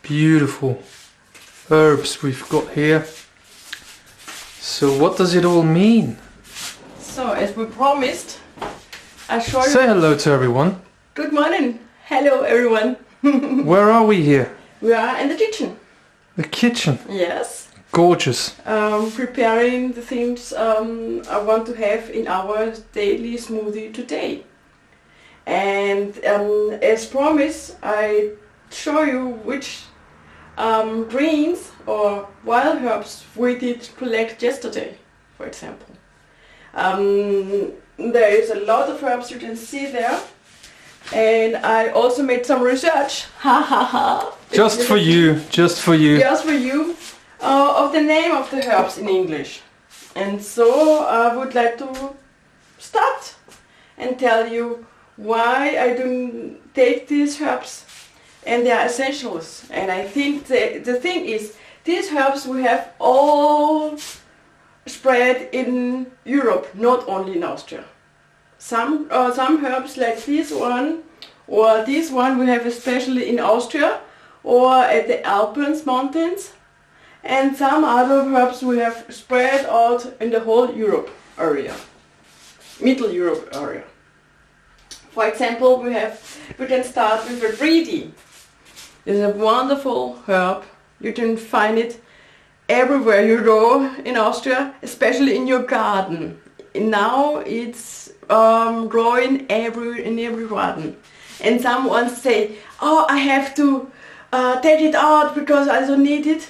beautiful herbs we've got here. So what does it all mean? So as we promised, I show you. Say hello to everyone. Good morning. Hello everyone. Where are we here? We are in the kitchen. The kitchen. Yes. Gorgeous. Preparing the things I want to have in our daily smoothie today. And as promised, I show you which greens or wild herbs we did collect yesterday, for example. There is a lot of herbs you can see there. And I also made some research. Ha ha ha. Just for you, just for you. Just for you. Of the name of the herbs in English. And so I would like to start and tell you why I do take these herbs and their essentials. And I think the thing is, these herbs we have all spread in Europe, not only in Austria. Some herbs like this one or this one we have especially in Austria or at the Alpine mountains. And some other herbs we have spread out in the whole Europe area, Middle Europe area. For example, we can start with a reedy. It's a wonderful herb. You can find it everywhere you go in Austria, especially in your garden. Now it's growing in every garden. And someone say, "Oh, I have to take it out because I don't need it."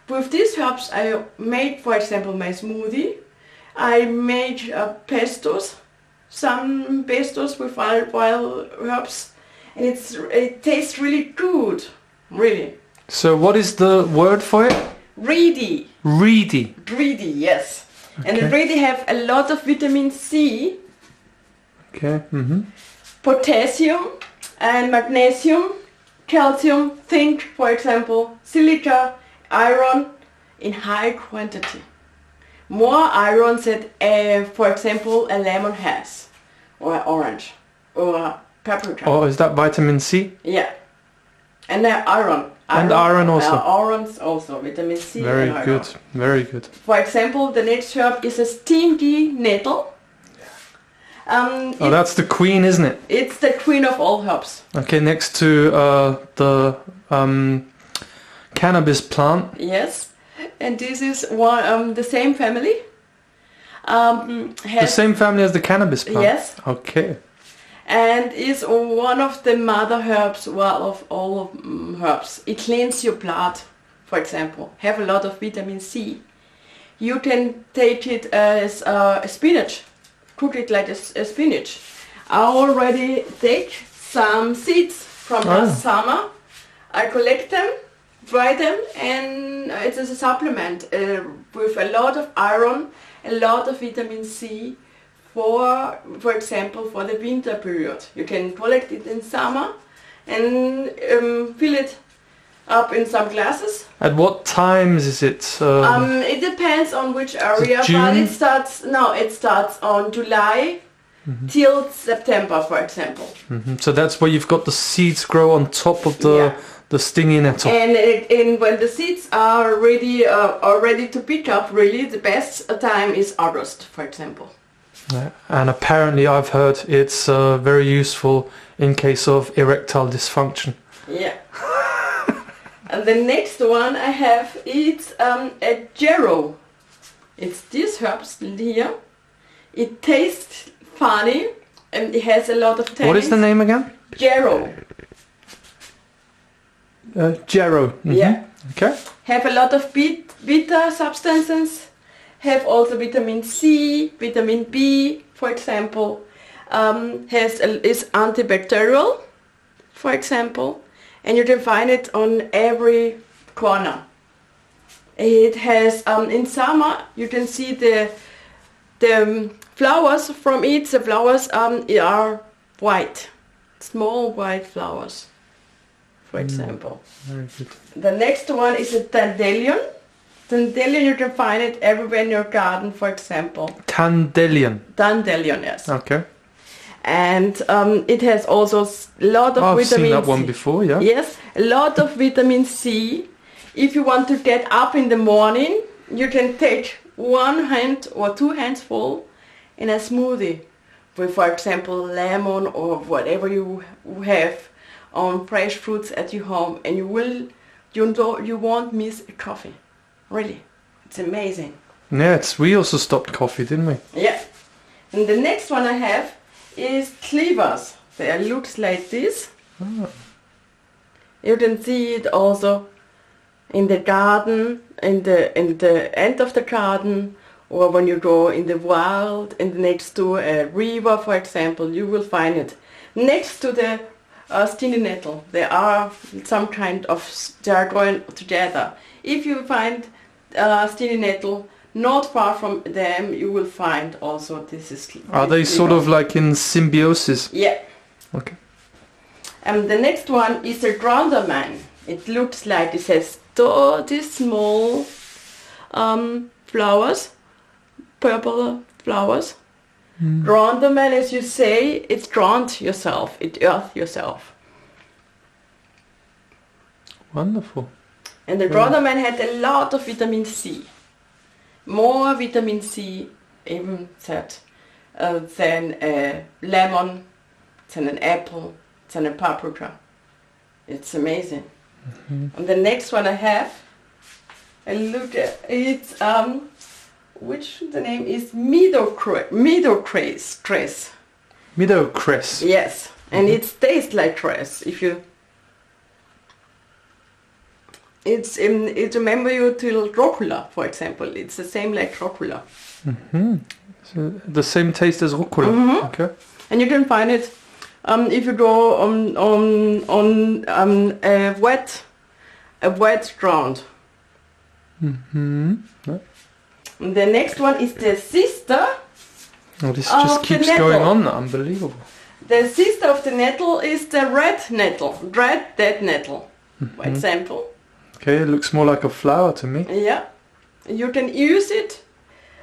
With these herbs I made, for example, my smoothie. I made pestos, some pestos with wild herbs, and it tastes really good, really. So what is the word for it? Reedy. Reedy. Reedy, yes. Okay. And the reedy have a lot of vitamin C, Okay. potassium and magnesium, calcium, zinc, for example, silica, iron in high quantity. More iron than, for example, a lemon has, or orange, or paprika. Oh, is that vitamin C? Yeah. And iron. And iron also. Iron also, vitamin C. Very and iron. good, very good. For example, the next herb is a stingy nettle. That's the queen, isn't it? It's the queen of all herbs. Okay, next to the cannabis plant. Yes, and this is one the same family. The same family as the cannabis plant? Yes. Okay. And is one of the mother herbs, well, of all of herbs. It cleans your blood, for example. Have a lot of vitamin C. You can take it as a spinach. Cook it like a spinach. I already take some seeds from last summer. I collect them, dry them, and it is a supplement with a lot of iron, a lot of vitamin C for example, for the winter period. You can collect it in summer and fill it up in some glasses. At what times is it? It depends on which area, but it starts on July till September, for example. So that's where you've got the seeds grow on top of the stingy nettle. And when the seeds are ready to pick up, really the best time is August, for example. And apparently I've heard it's very useful in case of erectile dysfunction. Yeah. And the next one I have is a yarrow. It's this herbs here. It tastes funny and it has a lot of tannins. What is the name again? Yarrow. Yarrow. Yeah. Okay. Have a lot of bitter substances. Have also vitamin C, vitamin B, for example. Is antibacterial, for example. And you can find it on every corner. It has, in summer, you can see the flowers from it. The flowers are white, small white flowers, for example. Very good. The next one is a dandelion. Dandelion, you can find it everywhere in your garden, for example. Dandelion. Dandelion, yes. Okay. and it has also a lot of I've vitamin seen that C. one before, yeah. Yes, a lot of vitamin C. If you want to get up in the morning, you can take 1 hand or 2 hands full in a smoothie with, for example, lemon or whatever you have on fresh fruits at your home, and you won't miss a coffee. Really, it's amazing. Yeah, we also stopped coffee, didn't we? Yeah. And the next one I have is cleavers. They looks like this. Oh. You can see it also in the garden, in the end of the garden, or when you go in the wild and next to a river, for example, you will find it. Next to the stingy nettle, there are some kind of, they are growing together. If you find stingy nettle, not far from them, you will find also this is. Are they sort of like in symbiosis? Yeah. Okay. And the next one is a dandelion. It looks like it has these small flowers, purple flowers. Dandelion, as you say, it's ground yourself, it earth yourself. Wonderful. And the dandelion had a lot of vitamin C. More vitamin C even that than a lemon, than an apple, than a paprika. It's amazing. And the next one I have, I look at it's which the name is meadow cress. Meadow cress. Yes, and it tastes like cress. If you, it remember you to rucola, for example. It's the same like rucola. So the same taste as rucola. Okay. And you can find it if you go on a wet ground. Yeah. And the next one is the sister. Oh, this just keeps going on. Unbelievable. The sister of the nettle is the red nettle, dead nettle, for example. Okay, it looks more like a flower to me. Yeah, you can use it.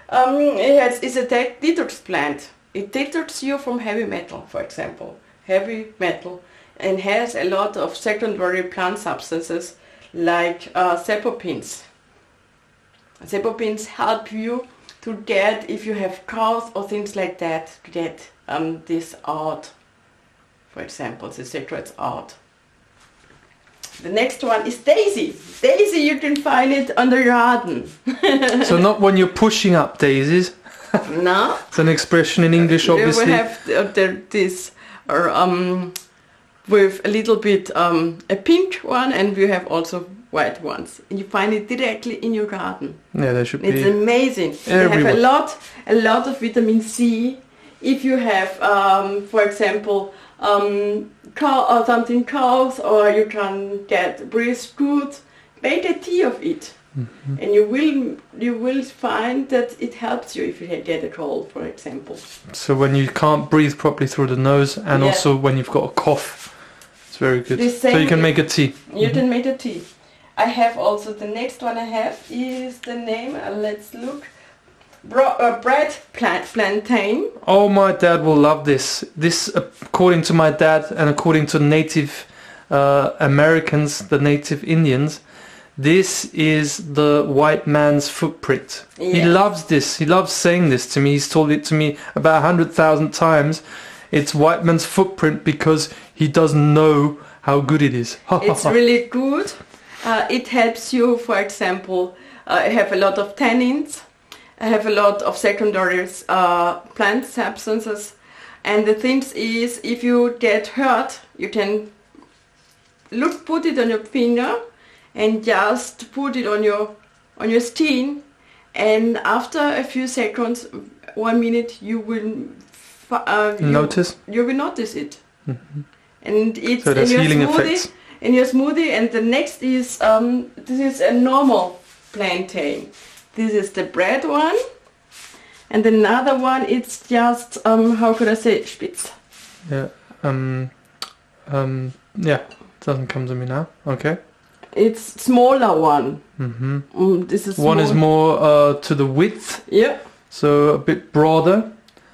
It's a detox plant. It detox you from heavy metal, for example. Heavy metal, and has a lot of secondary plant substances like sapopins. Sapopins help you to get, if you have cows or things like that, to get this out. For example, the secrets out. The next one is daisy. Daisy, you can find it on the garden. So not when you're pushing up daisies. No. It's an expression in English, obviously. We have this with a little bit a pink one, and we have also white ones. And you find it directly in your garden. Yeah, they should be. It's amazing. Everywhere. They have a lot of vitamin C. If you have, for example, cows, or you can get breeze good, make a tea of it. And you will find that it helps you if you get a cold, for example. So when you can't breathe properly through the nose, and also when you've got a cough, it's very good. So you can make a tea. You can make a tea. I have also, the next one I have is the name, let's look, bread plantain. Oh, my dad will love this. This, according to my dad and according to Native Americans, the Native Indians, this is the white man's footprint. Yeah. He loves this. He loves saying this to me. He's told it to me about 100,000 times. It's white man's footprint because he doesn't know how good it is. It's really good. It helps you, for example, have a lot of tannins, have a lot of secondary plant substances. And the thing is, if you get hurt, you can put it on your finger and just put it on your skin, and after a few seconds, 1 minute, you will notice it. And it's so there's healing effects in your smoothie. And the next is this is a normal plantain. This is the bread one, and another one it's just how could I say, spitz. Yeah. Yeah. Doesn't come to me now. Okay. It's smaller one. This is one is more to the width. Yeah. So a bit broader,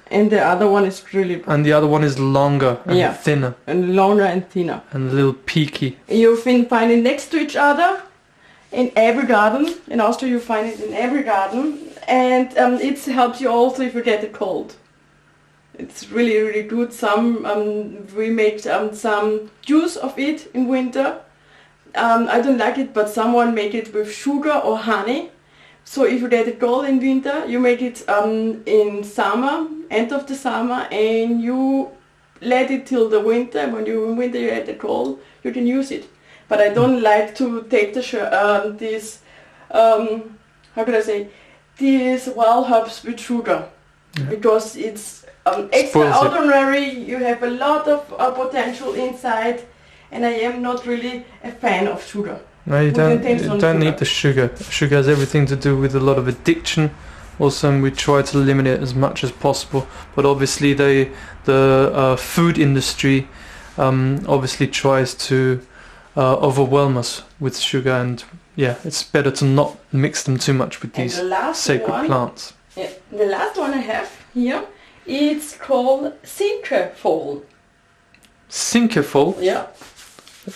And the other one is really... And the other one is longer and thinner. And longer and thinner. And a little peaky. You can find it next to each other in every garden. In Austria you find it in every garden. And it helps you also if you get a cold. It's really, really good. We make some juice of it in winter. I don't like it, but someone make it with sugar or honey. So if you get a cold in winter, you make it in summer, end of the summer, and you let it till the winter. When in winter you get a cold, you can use it. But I don't like to take these wild herbs with sugar, because it's extraordinary. You have a lot of potential inside, and I am not really a fan of sugar. No, you don't need the sugar. Sugar has everything to do with a lot of addiction. Also, and we try to limit it as much as possible. But obviously, the food industry obviously tries to overwhelm us with sugar, and it's better to not mix them too much with these sacred plants. Yeah, the last one I have here, it's called cinquefoil. Cinquefoil? Yeah.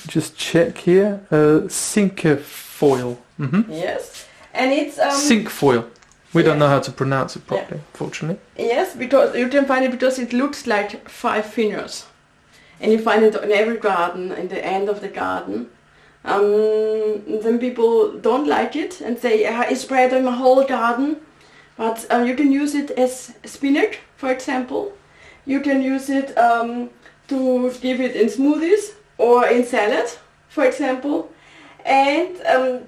Just check here. Cinquefoil. Mm-hmm. Yes, and it's cinquefoil. We don't know how to pronounce it properly, fortunately. Yes, because you can find it because it looks like 5 fingers, and you find it in every garden, in the end of the garden. Then people don't like it and say it's spread in my whole garden, but you can use it as spinach, for example. You can use it to give it in smoothies or in salad, for example. And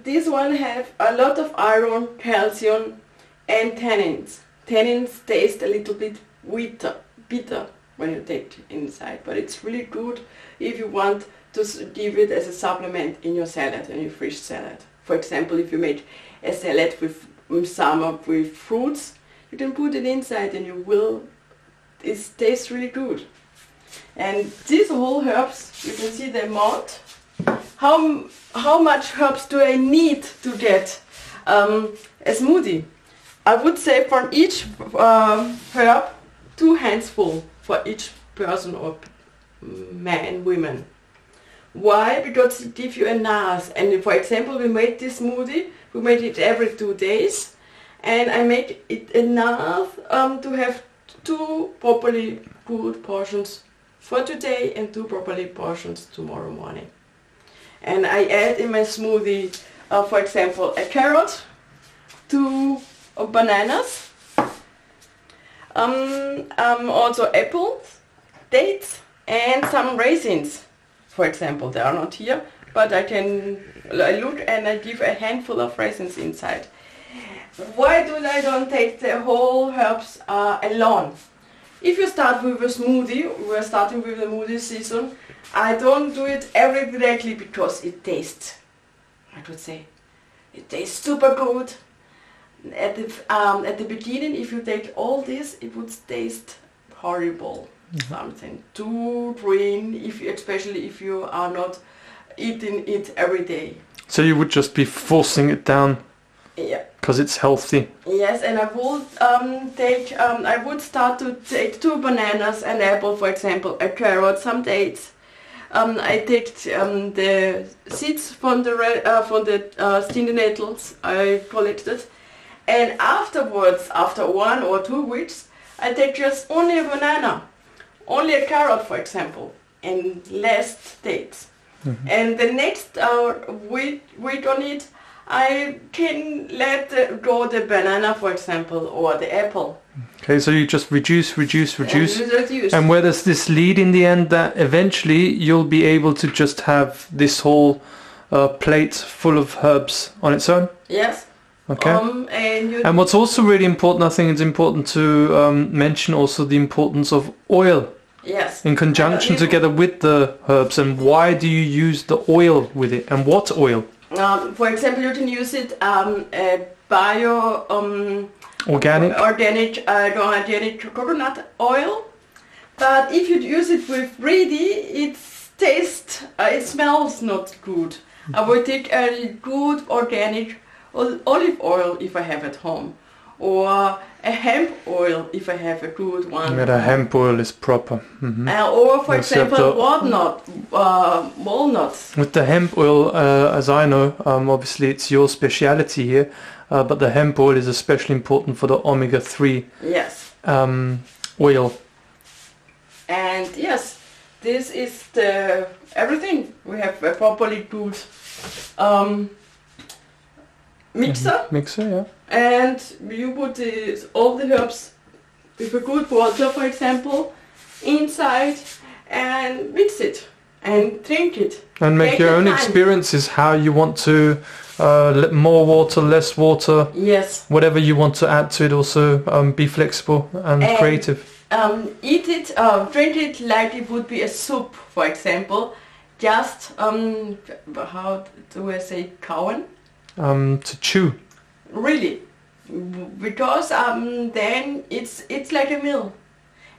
this one have a lot of iron, calcium and tannins. Tannins taste a little bit bitter when you take it inside, but it's really good if you want to give it as a supplement in your salad, in your fish salad. For example, if you make a salad with summer with fruits, you can put it inside and it tastes really good. And these whole herbs, you can see the amount. How much herbs do I need to get a smoothie? I would say for each herb, 2 handsful for each person or man, women. Why? Because it gives you enough. And for example, we made this smoothie, we made it every 2 days, and I make it enough to have 2 properly good portions for today and 2 properly portions tomorrow morning. And I add in my smoothie, for example, a carrot, 2 bananas, also apples, dates, and some raisins. For example, they are not here, but I look and I give a handful of raisins inside. Why do I don't take the whole herbs alone? If you start with a smoothie, we're starting with the smoothie season, I don't do it directly because it tastes, it tastes super good. At the beginning, if you take all this, it would taste horrible. Something too green, especially if you are not eating it every day. So you would just be forcing it down? Yeah. Because it's healthy. Yes, and I would start to take 2 bananas, an apple, for example, a carrot, some dates. I take the seeds from the stingy nettles I collected, and afterwards, after 1 or 2 weeks, I take just only a banana, only a carrot, for example, and less dates. Mm-hmm. And the next week on it, I can let go the banana, for example, or the apple. Okay, so you just reduce. And where does this lead in the end? That eventually you'll be able to just have this whole plate full of herbs on its own? Yes. Okay. And what's also really important, I think it's important to mention also the importance of oil. Yes. In conjunction together with the herbs. And why do you use the oil with it? And what oil? For example, you can use it organic coconut oil. But if you use it with ready, it smells not good. I would take a good organic olive oil if I have at home, or a hemp oil if I have a good one. Yeah, the hemp oil is proper. Or for Except example walnuts. With the hemp oil, as I know, obviously it's your speciality here, but the hemp oil is especially important for the omega-3 Yes. Oil. And yes, this is the everything. We have a properly good mixer. Mixer, yeah. And you put all the herbs with a good water, for example, inside and mix it and drink it. And make your own experiences how you want to, more water, less water. Yes. Whatever you want to add to it, also be flexible and creative. Eat it, drink it like it would be a soup, for example. Just, how do I say, kauen? To chew. Really, because then it's like a meal,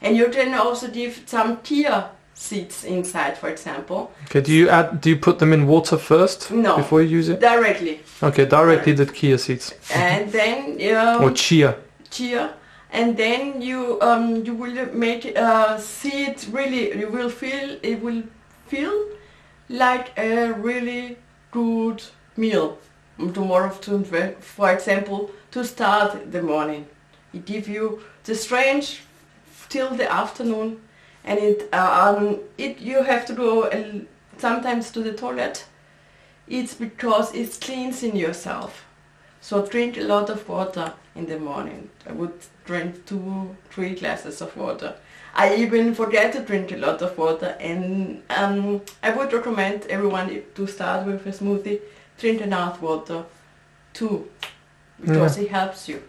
and you can also give some chia seeds inside, for example. Okay, do you put them in water first? No. Before you use it? Directly. Okay, directly the chia seeds. And then or chia. Chia, and then you will make see it really. You will feel it will feel like a really good meal. Tomorrow, for example, to start the morning. It gives you the strength till the afternoon, and you have to go sometimes to the toilet. It's because it's cleansing yourself. So drink a lot of water in the morning. I would drink 2-3 glasses of water. I even forget to drink a lot of water, and I would recommend everyone to start with a smoothie. Drink enough water too, because it helps you.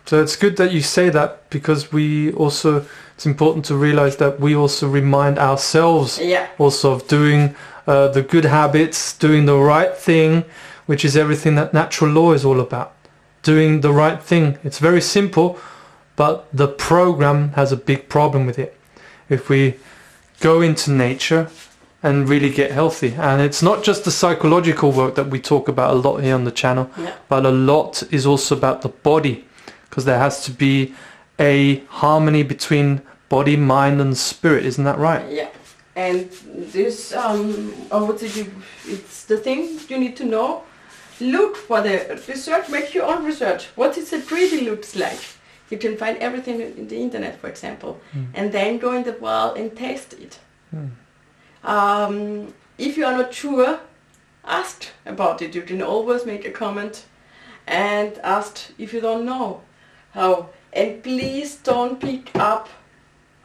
So it's good that you say that, because it's important to realize that we also remind ourselves also of doing the good habits, doing the right thing, which is everything that natural law is all about. Doing the right thing. It's very simple, but the program has a big problem with it. If we go into nature and really get healthy, and it's not just the psychological work that we talk about a lot here on the channel, but a lot is also about the body, because there has to be a harmony between body, mind and spirit. Isn't that right? Yeah. And this I would say it's the thing you need to know. Look for the research, make your own research. What is a tree looks like? You can find everything in the internet, for example, and then go in the wild and taste it. If you are not sure, ask about it. You can always make a comment and ask if you don't know how. And please don't pick up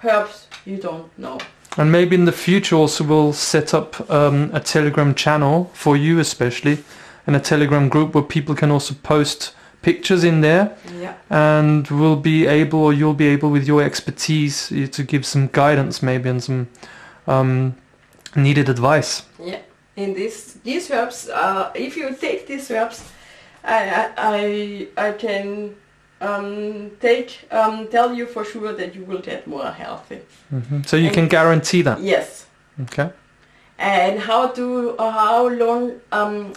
herbs you don't know. And maybe in the future also we'll set up a Telegram channel for you especially, and a Telegram group where people can also post pictures in there, and you'll be able with your expertise to give some guidance maybe and some needed advice. Yeah, and these herbs, if you take these herbs, I can tell you for sure that you will get more healthy. So you can guarantee that? Yes. Okay. And how long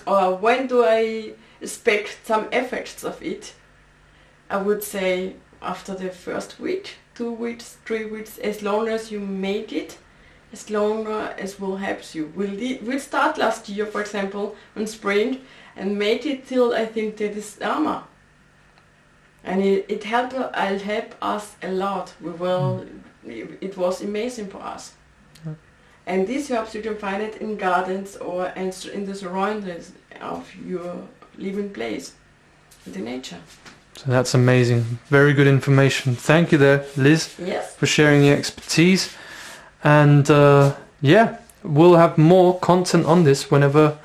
or when do I expect some effects of it? I would say after the first week, 2 weeks, 3 weeks, as long as you make it, as long as will help you. We'll start last year, for example, in spring, and make it till I think that is summer. And it help us a lot. It was amazing for us. And these herbs, you can find it in gardens or in the surroundings of your living place, in the nature. So that's amazing. Very good information. Thank you there, Liz, for sharing your expertise. And we'll have more content on this whenever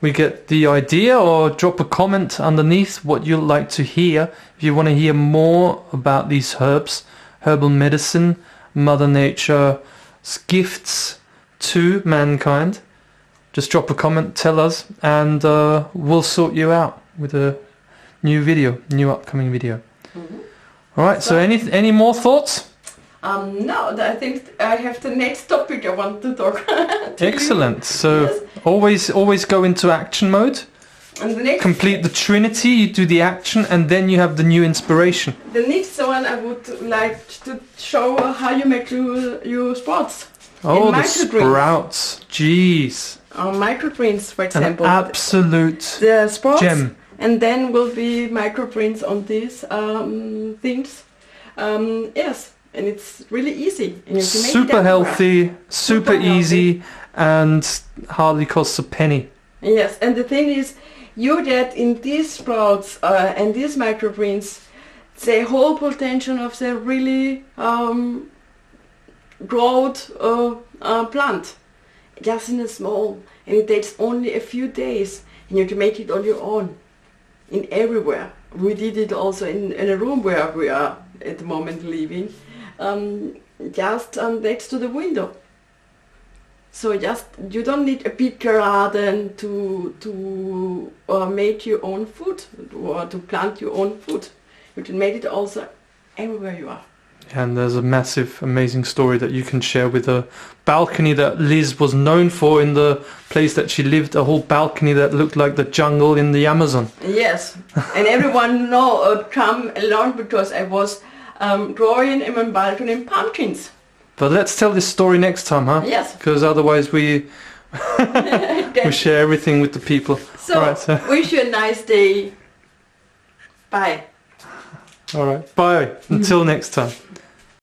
we get the idea, or drop a comment underneath what you'd like to hear. If you want to hear more about these herbs, herbal medicine, Mother Nature's gifts to mankind, just drop a comment, tell us, and we'll sort you out with a new upcoming video. All right, so any more thoughts? No, I think I have the next topic I want to talk to. Excellent. So always go into action mode, And the next, complete the trinity. You do the action, and then you have the new inspiration. the next one I would like to show how you make your sprouts. Oh, And the microgreens. sprouts. Jeez. Microgreens, for An example. absolute The sprouts. gem. And then will be microprints on these things. Yes, and it's really easy. And you can make it Super everywhere. healthy, super Super easy, and hardly costs a penny. Yes, and the thing is, you get in these sprouts and these microprints the whole potential of the really growth plant. Just in a small, and it takes only a few days, and you can make it on your own. In everywhere. We did it also in a room where we are at the moment living, just next to the window. So just you don't need a big garden to make your own food or to plant your own food. You can make it also everywhere you are. And there's a massive, amazing story that you can share with a balcony that Liz was known for in the place that she lived, a whole balcony that looked like the jungle in the Amazon. Yes, and everyone come along because I was growing in my balcony pumpkins. But let's tell this story next time, huh? Yes. Because otherwise we share everything with the people. So, Alright, wish you a nice day. Bye. Alright, bye. Until next time.